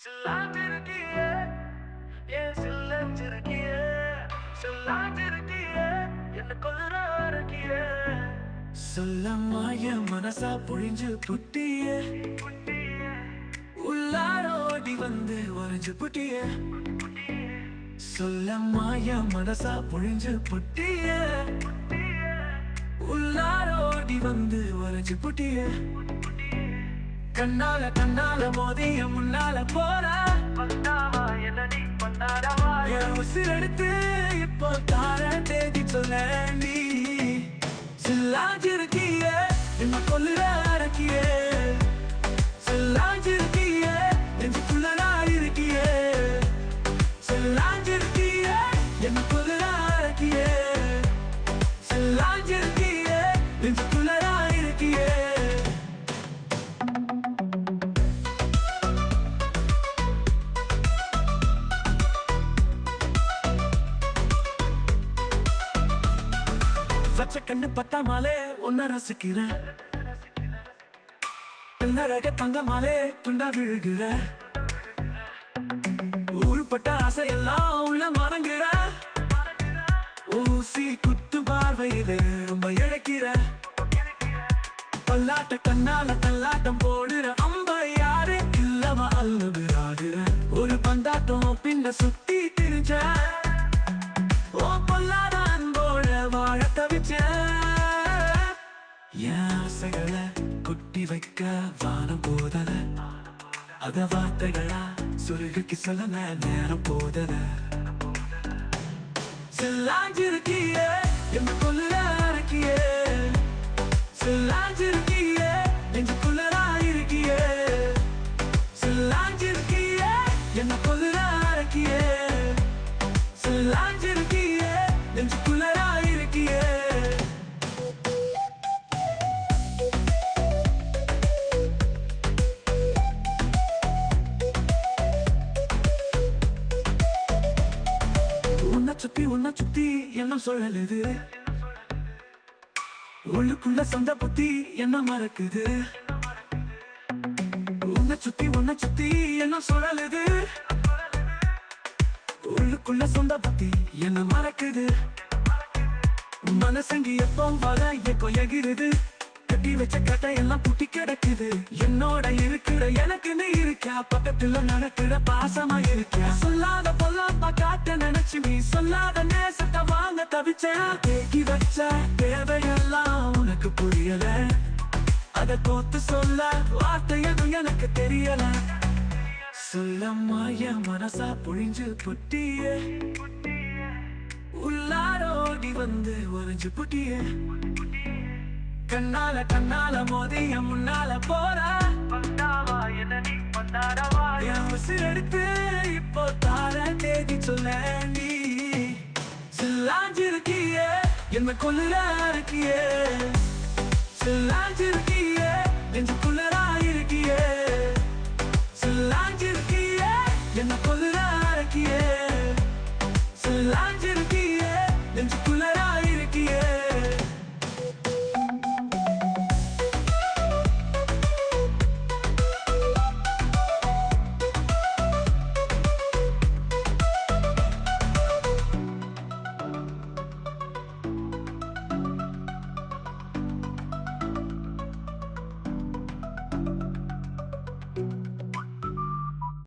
சில்லாஞ்சிருக்கியே ஏன் சில்லஞ்சிருக்கியே சில்லாஞ்சிருக்கியே என்ன கொல்லுற இருக்கியே சொல்லம்மா என் மனசா பொழிஞ்சு புட்டியே உள்ளார ஓடி வந்து உறைஞ்சு புட்டியே சொல்லம்மா என் மனசா பொழிஞ்சு புட்டியே உள்ளார ஓடி வந்து உறைஞ்சு புட்டியே கண்ணால கண்ணால மோதிய முன்னால போற பண்ணாவா என்ன நீ பண்ணாடவா என் உசிரெடுத்து இப்போ தார தேதி சொல்ல நீ சில்லாஞ்சிருக்கிய என்ன கொல்லுற அடக்கியே சில்லாஞ்சிருக்கிய நெஞ்சுக்குள்ள நான் இருக்கியே சில்லாஞ்சிருக்கிய என்ன கொல்லுற அடக்கியே சில்லாஞ்சிருக்கிய நெஞ்சுக்குள்ள நான் இருக்கியே பச்சை கண்ணு பத்தாமலே உன்ன ரசிக்கிறேன் பின்னழக தங்கமாலே துண்டா விழுகிற உருப்பட்ட ஆசையெல்லாம் உள்ள மறங்குற ஊசி குத்து பார்வையில ரொம்ப இழக்கிற பல்லாட்ட கண்ணால தள்ளாட்டம் போடுற அம்ப யாரு இல்லவா அல்லவுறாடுற ஒரு பந்தாட்டம் பின்ன சுத்தி திரிஞ்ச ஓ பொல்லாத அன்போட வாழ தவிச்ச என் ஆசைகளை கொட்டி வைக்க வானம் போதல அத வார்த்தைகளா சுருகுக்கு சொல்ல நேரம் போதல சில்லாஞ்சிருக்கியே என்ன கொல்லுற அடக்கியே சில்லாஞ்சிருக்கியே நெஞ்சுக்குள்ள இருக்கியே சில்லாஞ்சிருக்கியே என்ன கொல்லுற அடக்கியே சில்லாஞ்சிருக்கியே நெஞ்சுக்குள்ள இருக்கியே உன்னை சுத்தி என்ன சொல்லலுது உள்ளுக்குள்ள சொந்த புத்தி என்ன மறக்குது உன்னை சுத்தி என்ன சொல்லலுது உள்ளுக்குள்ள சொந்த புத்தி என்ன மறக்குது மனசங்கி எப்போ வர எப்போ எகிருது கட்டி வச்ச கட்டை எல்லாம் புட்டி கிடக்குது என்னோட இருக்கிற எனக்குன்னு இருக்கா பக்கத்துல நடக்கிற பாசமா இருக்கா சொல்லாத பொல்லாப்பா காட்ட நினைச்சு நீ சொல்லாத நேசத்தை வாங்க தவிச்சேன் தேக்கி வச்ச தேவையெல்லாம் உனக்கு புரியல அத கோத்து சொல்ல வார்த்தை எதுவும் எனக்கு தெரியல சொல்லம்மா என் மனசா பொழிஞ்சு புட்டியே உள்ளாரோடி வந்து உறைஞ்சு புட்டியே கண்ணால கண்ணால மோதிய முன்னால போற பண்ணாவா என்ன நீ பண்ணாடவா என் உசிரெடுத்து இப்போ தார தேதி சொல்ல நீ சில்லாஞ்சிருக்கியே என்ன கொல்லுற இருக்கியே சில்லாஞ்சிருக்கியே நெஞ்சுக்குள்ள